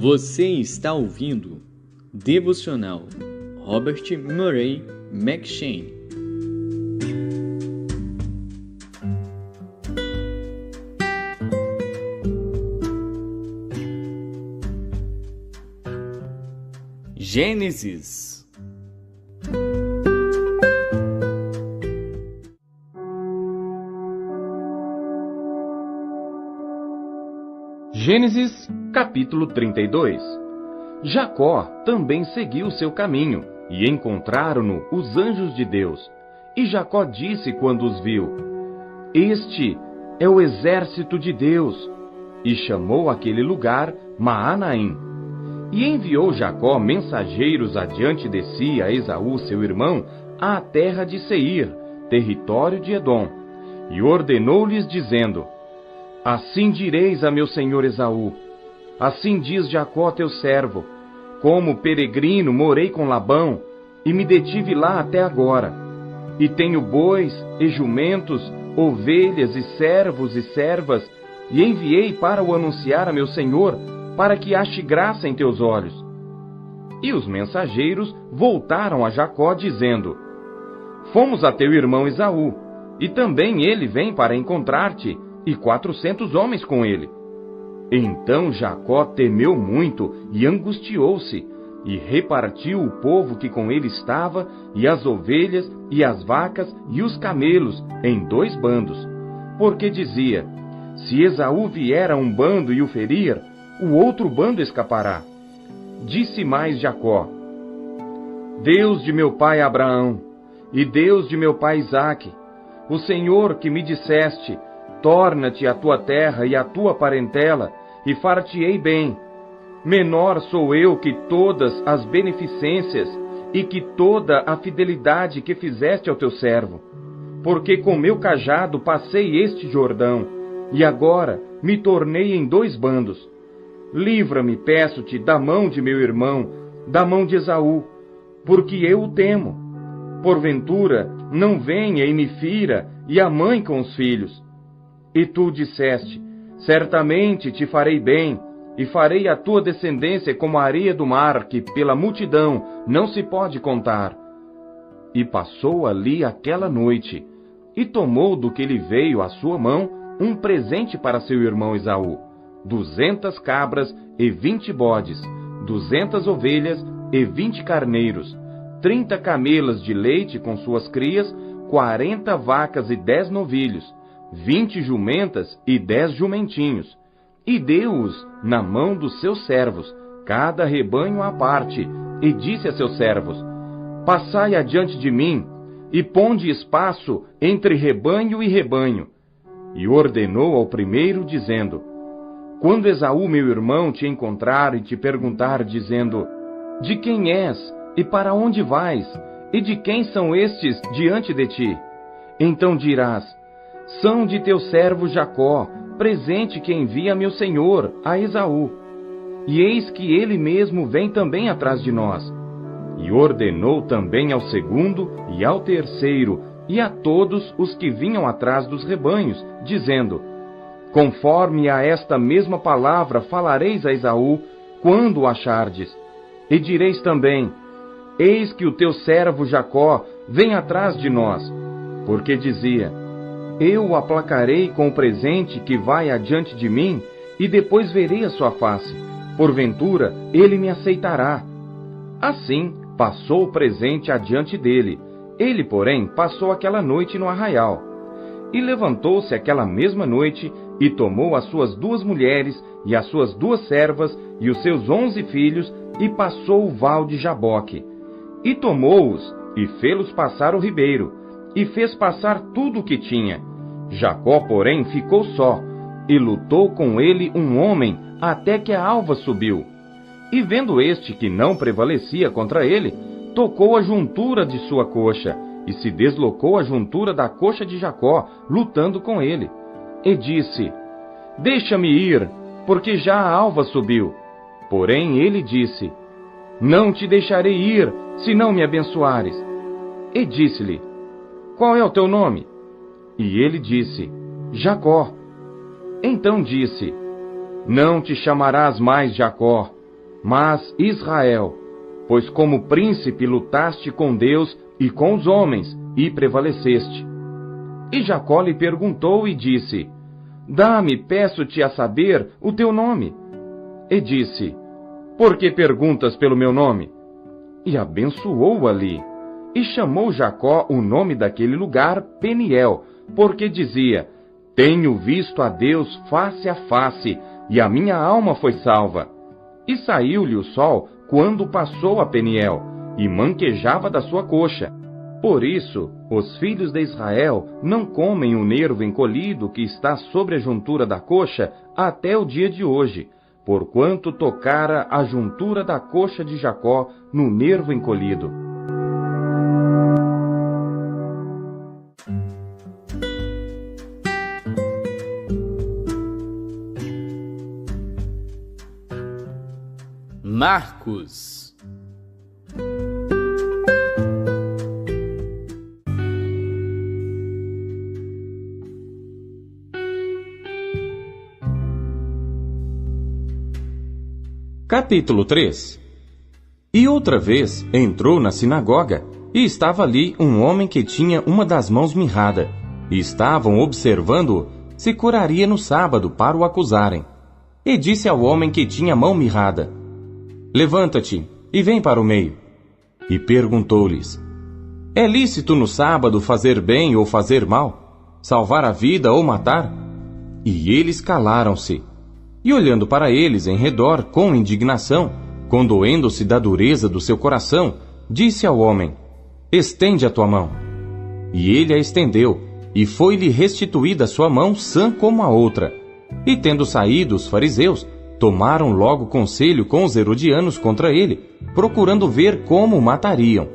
Você está ouvindo Devocional Robert Murray McCheyne. Gênesis. Gênesis, capítulo 32. Jacó também seguiu seu caminho, e encontraram-no os anjos de Deus. E Jacó disse quando os viu: Este é o exército de Deus. E chamou aquele lugar Maanaim. E enviou Jacó mensageiros adiante de si a Esaú, seu irmão, à terra de Seir, território de Edom. E ordenou-lhes, dizendo: Assim direis a meu senhor Esaú: Assim diz Jacó teu servo: Como peregrino morei com Labão, e me detive lá até agora. E tenho bois e jumentos, ovelhas e servos e servas, e enviei para o anunciar a meu senhor, para que ache graça em teus olhos. E os mensageiros voltaram a Jacó, dizendo: Fomos a teu irmão Esaú, e também ele vem para encontrar-te, e 400 homens com ele. Então Jacó temeu muito e angustiou-se, e repartiu o povo que com ele estava, e as ovelhas, e as vacas, e os camelos, em 2 bandos. Porque dizia: Se Esaú vier a um bando e o ferir, o outro bando escapará. Disse mais Jacó: Deus de meu pai Abraão, e Deus de meu pai Isaque, o Senhor que me disseste: Torna-te à tua terra e à tua parentela, e far-te-ei bem. Menor sou eu que todas as beneficências e que toda a fidelidade que fizeste ao teu servo. Porque com meu cajado passei este Jordão, e agora me tornei em 2 bandos. Livra-me, peço-te, da mão de meu irmão, da mão de Esaú, porque eu o temo. Porventura, não venha e me fira, e a mãe com os filhos. E tu disseste: Certamente te farei bem, e farei a tua descendência como a areia do mar, que pela multidão não se pode contar. E passou ali aquela noite, e tomou do que lhe veio à sua mão um presente para seu irmão Esaú: 200 cabras e 20 bodes, 200 ovelhas e 20 carneiros, 30 camelas de leite com suas crias, 40 vacas e 10 novilhos, 20 jumentas e 10 jumentinhos, e deu-os na mão dos seus servos, cada rebanho à parte, e disse a seus servos: Passai adiante de mim, e ponde espaço entre rebanho e rebanho. E ordenou ao primeiro, dizendo: Quando Esaú, meu irmão, te encontrar e te perguntar, dizendo: De quem és, e para onde vais, e de quem são estes diante de ti? Então dirás: São de teu servo Jacó, presente que envia meu senhor, a Esaú. E eis que ele mesmo vem também atrás de nós. E ordenou também ao segundo e ao terceiro, e a todos os que vinham atrás dos rebanhos, dizendo: Conforme a esta mesma palavra falareis a Esaú, quando o achardes. E direis também: Eis que o teu servo Jacó vem atrás de nós. Porque dizia: Eu o aplacarei com o presente que vai adiante de mim, e depois verei a sua face. Porventura, ele me aceitará. Assim, passou o presente adiante dele. Ele, porém, passou aquela noite no arraial. E levantou-se aquela mesma noite, e tomou as suas 2 mulheres, e as suas 2 servas, e os seus 11 filhos, e passou o val de Jaboque. E tomou-os, e fê-los passar o ribeiro, e fez passar tudo o que tinha. Jacó, porém, ficou só, e lutou com ele um homem, até que a alva subiu. E vendo este que não prevalecia contra ele, tocou a juntura de sua coxa, e se deslocou a juntura da coxa de Jacó, lutando com ele. E disse: Deixa-me ir, porque já a alva subiu. Porém ele disse: Não te deixarei ir, se não me abençoares. E disse-lhe: Qual é o teu nome? E ele disse: Jacó. Então disse: Não te chamarás mais Jacó, mas Israel, pois como príncipe lutaste com Deus e com os homens, e prevaleceste. E Jacó lhe perguntou e disse: Dá-me, peço-te a saber, o teu nome. E disse: Por que perguntas pelo meu nome? E abençoou ali. E chamou Jacó o nome daquele lugar Peniel, porque dizia: Tenho visto a Deus face a face, e a minha alma foi salva. E saiu-lhe o sol quando passou a Peniel, e manquejava da sua coxa. Por isso, os filhos de Israel não comem o nervo encolhido que está sobre a juntura da coxa até o dia de hoje, porquanto tocara a juntura da coxa de Jacó no nervo encolhido. Marcos. Capítulo 3. E outra vez entrou na sinagoga, e estava ali um homem que tinha uma das mãos mirrada, e estavam observando-o se curaria no sábado para o acusarem. E disse ao homem que tinha a mão mirrada: Levanta-te e vem para o meio. E perguntou-lhes: É lícito no sábado fazer bem ou fazer mal? Salvar a vida ou matar? E eles calaram-se. E olhando para eles em redor com indignação, condoendo-se da dureza do seu coração, disse ao homem: Estende a tua mão. E ele a estendeu, e foi-lhe restituída a sua mão sã como a outra. E tendo saído os fariseus, tomaram logo conselho com os herodianos contra ele, procurando ver como o matariam.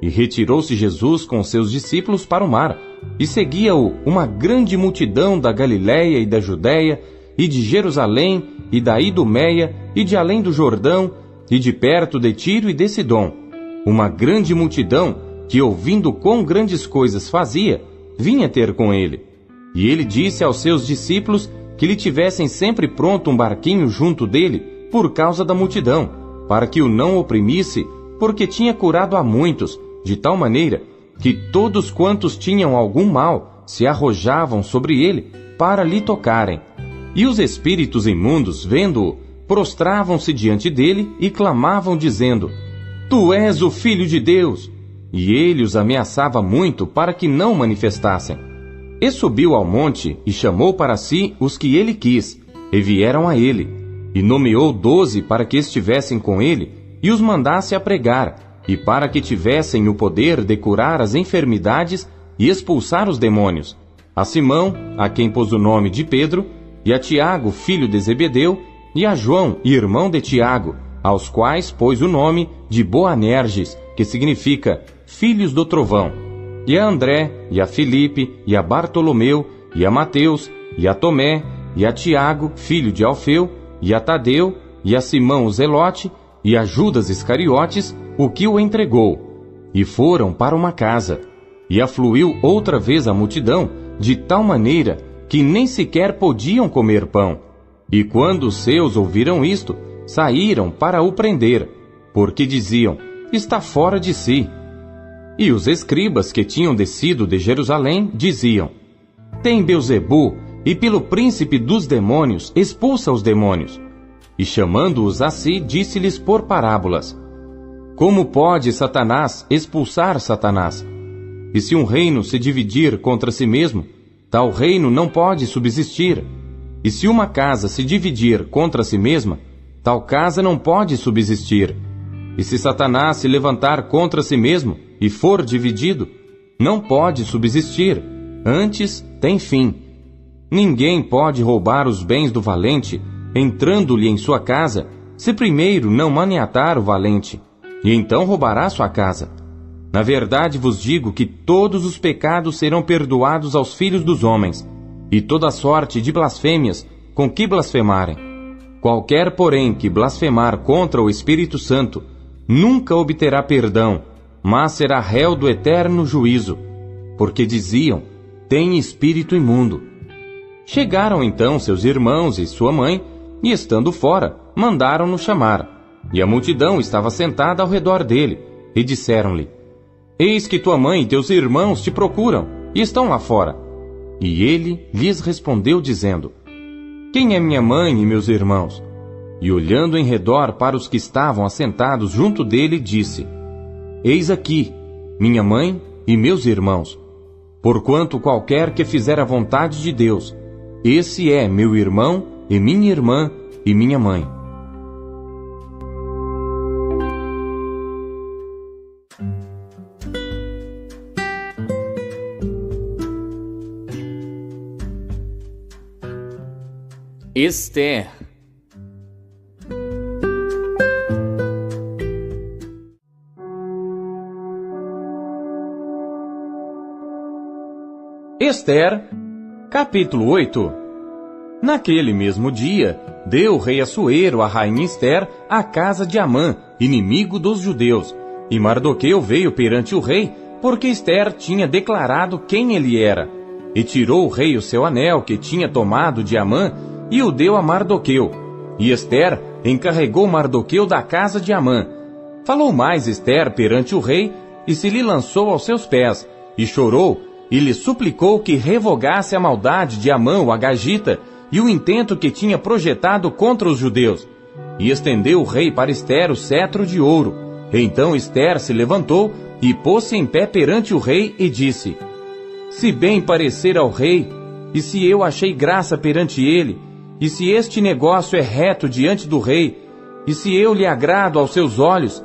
E retirou-se Jesus com seus discípulos para o mar, e seguia-o uma grande multidão da Galiléia e da Judéia, e de Jerusalém, e da Idumeia, e de além do Jordão, e de perto de Tiro e de Sidom. Uma grande multidão, que ouvindo quão grandes coisas fazia, vinha ter com ele. E ele disse aos seus discípulos que lhe tivessem sempre pronto um barquinho junto dele, por causa da multidão, para que o não oprimisse, porque tinha curado a muitos, de tal maneira que todos quantos tinham algum mal se arrojavam sobre ele para lhe tocarem. E os espíritos imundos, vendo-o, prostravam-se diante dele e clamavam, dizendo: Tu és o Filho de Deus! E ele os ameaçava muito para que não manifestassem. E subiu ao monte e chamou para si os que ele quis, e vieram a ele. E nomeou 12 para que estivessem com ele, e os mandasse a pregar, e para que tivessem o poder de curar as enfermidades e expulsar os demônios. A Simão, a quem pôs o nome de Pedro, e a Tiago, filho de Zebedeu, e a João, irmão de Tiago, aos quais pôs o nome de Boanerges, que significa filhos do trovão, e a André, e a Filipe, e a Bartolomeu, e a Mateus, e a Tomé, e a Tiago, filho de Alfeu, e a Tadeu, e a Simão o Zelote, e a Judas Iscariotes, o que o entregou. E foram para uma casa. E afluiu outra vez a multidão, de tal maneira que nem sequer podiam comer pão. E quando os seus ouviram isto, saíram para o prender, porque diziam: Está fora de si. E os escribas que tinham descido de Jerusalém diziam: Tem Beelzebu, e pelo príncipe dos demônios expulsa os demônios. E chamando-os a si, disse-lhes por parábolas: Como pode Satanás expulsar Satanás? E se um reino se dividir contra si mesmo, tal reino não pode subsistir. E se uma casa se dividir contra si mesma, tal casa não pode subsistir. E se Satanás se levantar contra si mesmo e for dividido, não pode subsistir, antes tem fim. Ninguém pode roubar os bens do valente, entrando-lhe em sua casa, se primeiro não maniatar o valente, e então roubará sua casa. Na verdade vos digo que todos os pecados serão perdoados aos filhos dos homens, e toda sorte de blasfêmias com que blasfemarem. Qualquer, porém, que blasfemar contra o Espírito Santo, nunca obterá perdão, mas será réu do eterno juízo, porque diziam: tem espírito imundo. Chegaram então seus irmãos e sua mãe, e estando fora, mandaram-no chamar. e a multidão estava sentada ao redor dele, e disseram-lhe: Eis que tua mãe e teus irmãos te procuram, e estão lá fora. E ele lhes respondeu dizendo: Quem é minha mãe e meus irmãos? E olhando em redor para os que estavam assentados junto dele, disse: Eis aqui minha mãe e meus irmãos. Porquanto qualquer que fizer a vontade de Deus, esse é meu irmão e minha irmã e minha mãe. Esther. Esther, capítulo 8. Naquele mesmo dia, deu o rei Assuero a rainha Esther à casa de Amã, inimigo dos judeus. E Mardoqueu veio perante o rei, porque Esther tinha declarado quem ele era. E tirou o rei o seu anel que tinha tomado de Amã, e o deu a Mardoqueu. E Esther encarregou Mardoqueu da casa de Amã. Falou mais Esther perante o rei, e se lhe lançou aos seus pés, e chorou, e lhe suplicou que revogasse a maldade de Amã o Agagita, e o intento que tinha projetado contra os judeus. E estendeu o rei para Esther o cetro de ouro. Então Esther se levantou, e pôs-se em pé perante o rei, e disse: Se bem parecer ao rei, e se eu achei graça perante ele, e se este negócio é reto diante do rei, e se eu lhe agrado aos seus olhos,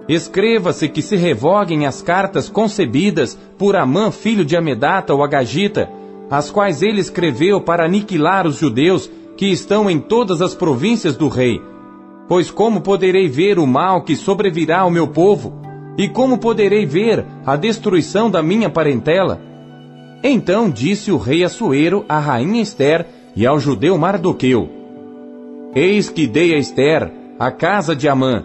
escreva-se que se revoguem as cartas concebidas por Amã, filho de Amedata, o Agagita, as quais ele escreveu para aniquilar os judeus que estão em todas as províncias do rei. Pois como poderei ver o mal que sobrevirá ao meu povo? E como poderei ver a destruição da minha parentela? Então disse o rei Assuero à rainha Esther e ao judeu Mardoqueu: Eis que dei a Esther a casa de Amã,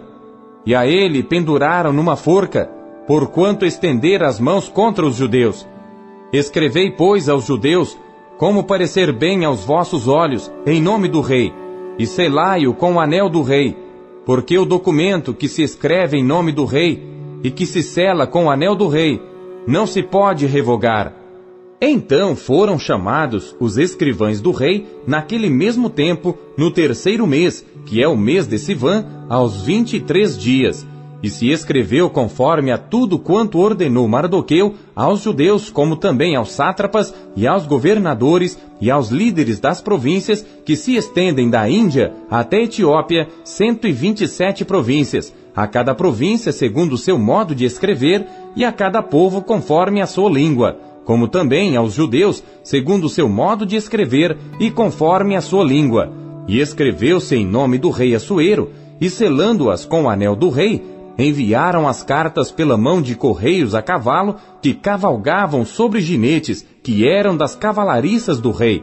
e a ele penduraram numa forca, porquanto estender as mãos contra os judeus. Escrevei, pois, aos judeus, como parecer bem aos vossos olhos, em nome do rei, e selai-o com o anel do rei, porque o documento que se escreve em nome do rei, e que se sela com o anel do rei, não se pode revogar. Então foram chamados os escrivães do rei, naquele mesmo tempo, no 3º mês, que é o mês de Sivan, aos 23 dias. E se escreveu conforme a tudo quanto ordenou Mardoqueu aos judeus, como também aos sátrapas e aos governadores e aos líderes das províncias, que se estendem da Índia até Etiópia, 127 províncias, a cada província segundo o seu modo de escrever, e a cada povo conforme a sua língua, como também aos judeus, segundo o seu modo de escrever e conforme a sua língua. E escreveu-se em nome do rei Assuero, e selando-as com o anel do rei, enviaram as cartas pela mão de correios a cavalo, que cavalgavam sobre ginetes, que eram das cavalariças do rei.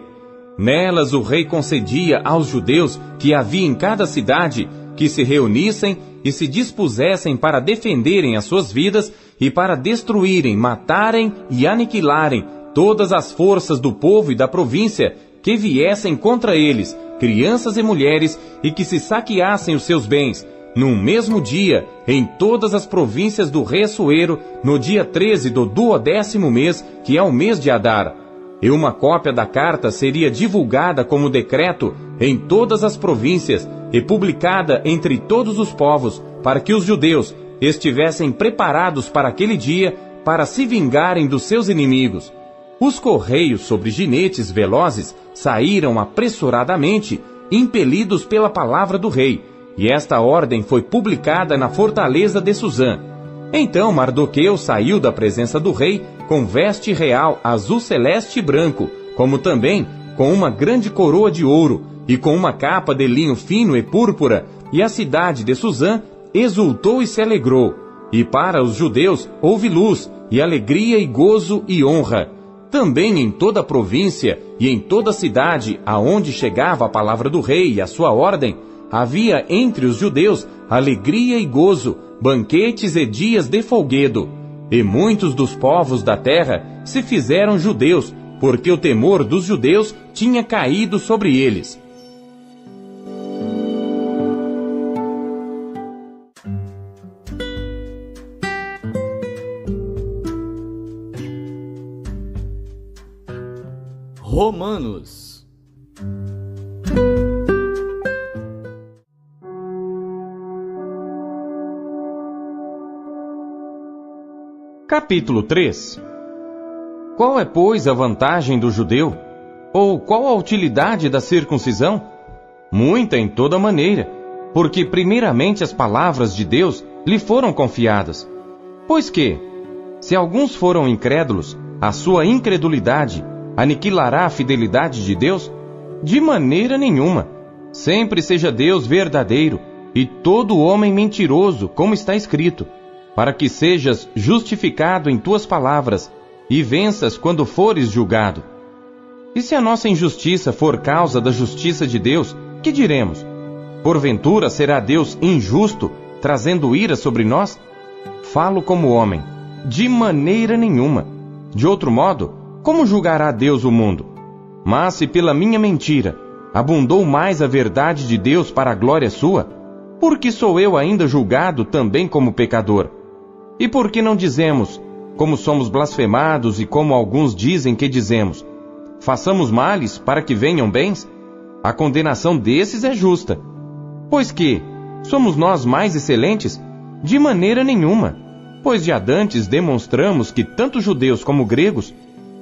Nelas o rei concedia aos judeus que havia em cada cidade, que se reunissem e se dispusessem para defenderem as suas vidas, e para destruírem, matarem e aniquilarem todas as forças do povo e da província que viessem contra eles, crianças e mulheres, e que se saqueassem os seus bens, num mesmo dia, em todas as províncias do rei Assuero, no dia 13 do 12º mês, que é o mês de Adar. E uma cópia da carta seria divulgada como decreto em todas as províncias e publicada entre todos os povos, para que os judeus estivessem preparados para aquele dia, para se vingarem dos seus inimigos. Os correios sobre ginetes velozes saíram apressuradamente, impelidos pela palavra do rei, e esta ordem foi publicada na fortaleza de Suzã. Então Mardoqueu saiu da presença do rei com veste real azul celeste e branco, como também com uma grande coroa de ouro, e com uma capa de linho fino e púrpura, e a cidade de Suzã exultou e se alegrou. E para os judeus houve luz, e alegria e gozo e honra. Também em toda a província e em toda a cidade aonde chegava a palavra do rei e a sua ordem, havia entre os judeus alegria e gozo, banquetes e dias de folguedo. E muitos dos povos da terra se fizeram judeus, porque o temor dos judeus tinha caído sobre eles. Romanos. Capítulo 3. Qual é, pois, a vantagem do judeu? Ou qual a utilidade da circuncisão? Muita em toda maneira, porque primeiramente as palavras de Deus lhe foram confiadas. Pois que, se alguns foram incrédulos, a sua incredulidade aniquilará a fidelidade de Deus? De maneira nenhuma. Sempre seja Deus verdadeiro e todo homem mentiroso, como está escrito, para que sejas justificado em tuas palavras e venças quando fores julgado. E se a nossa injustiça for causa da justiça de Deus, que diremos? Porventura será Deus injusto, trazendo ira sobre nós? Falo como homem. De maneira nenhuma. De outro modo, como julgará Deus o mundo? Mas se pela minha mentira abundou mais a verdade de Deus para a glória sua, por que sou eu ainda julgado também como pecador? E por que não dizemos, como somos blasfemados e como alguns dizem que dizemos, façamos males para que venham bens? A condenação desses é justa. Pois que, somos nós mais excelentes? De maneira nenhuma. Pois já dantes demonstramos que tanto judeus como gregos,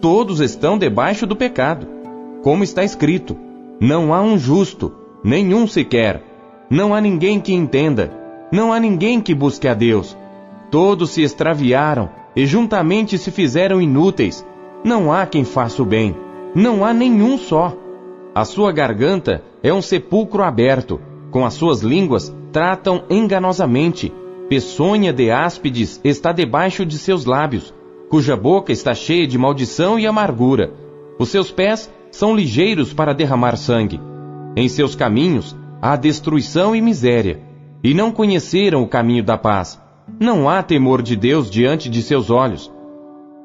todos estão debaixo do pecado. Como está escrito, não há um justo, nenhum sequer. Não há ninguém que entenda, não há ninguém que busque a Deus. Todos se extraviaram e juntamente se fizeram inúteis. Não há quem faça o bem, não há nenhum só. A sua garganta é um sepulcro aberto, com as suas línguas tratam enganosamente. Peçonha de áspides está debaixo de seus lábios, cuja boca está cheia de maldição e amargura. Os seus pés são ligeiros para derramar sangue. Em seus caminhos há destruição e miséria, e não conheceram o caminho da paz. Não há temor de Deus diante de seus olhos.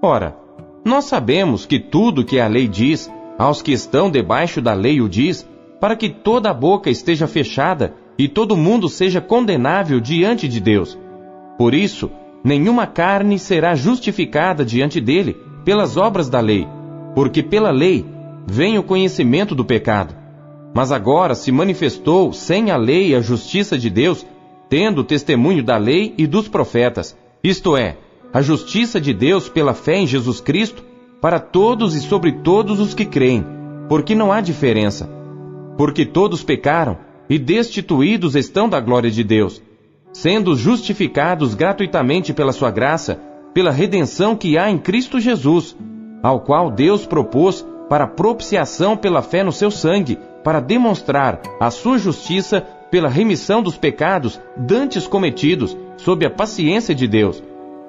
Ora, nós sabemos que tudo que a lei diz, aos que estão debaixo da lei o diz, para que toda a boca esteja fechada e todo mundo seja condenável diante de Deus. Por isso, nenhuma carne será justificada diante dele pelas obras da lei, porque pela lei vem o conhecimento do pecado. Mas agora se manifestou sem a lei a justiça de Deus, tendo o testemunho da lei e dos profetas, isto é, a justiça de Deus pela fé em Jesus Cristo, para todos e sobre todos os que creem, porque não há diferença. Porque todos pecaram e destituídos estão da glória de Deus, sendo justificados gratuitamente pela sua graça, pela redenção que há em Cristo Jesus, ao qual Deus propôs para propiciação pela fé no seu sangue, para demonstrar a sua justiça pela remissão dos pecados dantes cometidos, sob a paciência de Deus,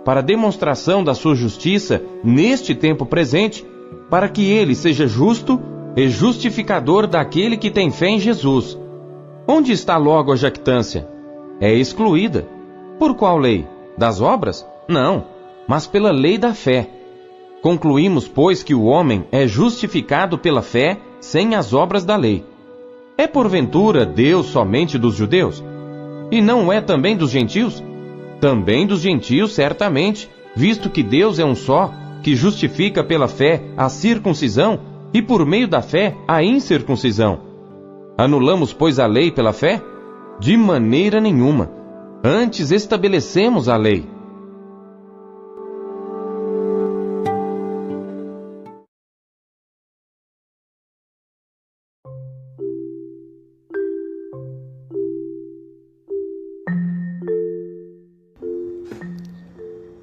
para demonstração da sua justiça neste tempo presente, para que ele seja justo e justificador daquele que tem fé em Jesus. Onde está logo a jactância? É excluída. Por qual lei? Das obras? Não, mas pela lei da fé. Concluímos, pois, que o homem é justificado pela fé sem as obras da lei. É porventura Deus somente dos judeus? E não é também dos gentios? Também dos gentios, certamente, visto que Deus é um só, que justifica pela fé a circuncisão e por meio da fé a incircuncisão. Anulamos, pois, a lei pela fé? De maneira nenhuma. Antes estabelecemos a lei.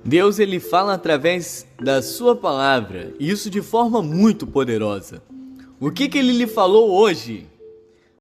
Deus, ele fala através da sua palavra, e isso de forma muito poderosa. O que ele lhe falou hoje?